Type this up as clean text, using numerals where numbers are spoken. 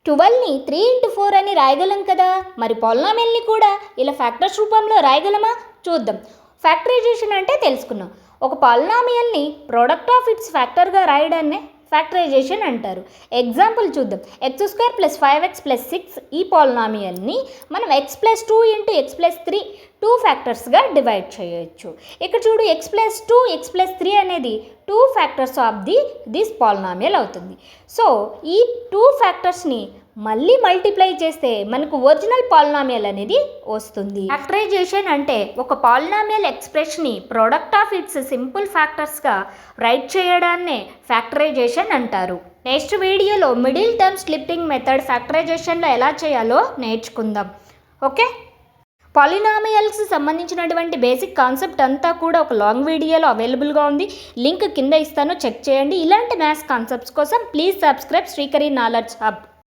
12ని 3 into 4 అని రాయగలం కదా. మరి పాలినామియల్ని కూడా ఇలా ఫ్యాక్టర్స్ రూపంలో రాయగలమా చూద్దాం. ఫ్యాక్టరైజేషన్ అంటే తెలుసుకున్నాం. ఒక పాలినామియల్ని ప్రోడక్ట్ ఆఫ్ ఇట్స్ ఫ్యాక్టర్గా రాయడాన్ని ఫ్యాక్టరైజేషన్ అంటారు. ఎగ్జాంపుల్ చూద్దాం. x² + 5x + 6 ఈ పాలినామియల్ని మనం x + 2 ఇంటూ x + 3 2 ఫ్యాక్టర్స్గా డివైడ్ చేయొచ్చు. ఇక్కడ చూడు x + 2 x + 3 అనేది 2 ఫ్యాక్టర్స్ ఆఫ్ దిస్ పాలినామియల్ అవుతుంది. సో ఈ 2 ఫ్యాక్టర్స్ని మళ్ళీ మల్టిప్లై చేస్తే మనకు ఒరిజినల్ పాలినామియల్ అనేది వస్తుంది. ఫ్యాక్టరైజేషన్ అంటే ఒక పాలినామియల్ ఎక్స్ప్రెషన్ని ప్రోడక్ట్ ఆఫ్ ఇట్స్ సింపుల్ ఫ్యాక్టర్స్గా రైట్ చేయడాన్నే ఫ్యాక్టరైజేషన్ అంటారు. నెక్స్ట్ వీడియోలో మిడిల్ టర్మ్ స్ప్లిట్టింగ్ మెథడ్ ఫ్యాక్టరైజేషన్లో ఎలా చేయాలో నేర్చుకుందాం. ఓకే, పాలినామియల్స్ సంబంధించినటువంటి బేసిక్ కాన్సెప్ట్ అంతా కూడా ఒక లాంగ్ వీడియోలో అవైలబుల్గా ఉంది. లింక్ కింద ఇస్తాను, చెక్ చేయండి. ఇలాంటి మ్యాథ్స్ కాన్సెప్ట్స్ కోసం please subscribe Srikari knowledge hub.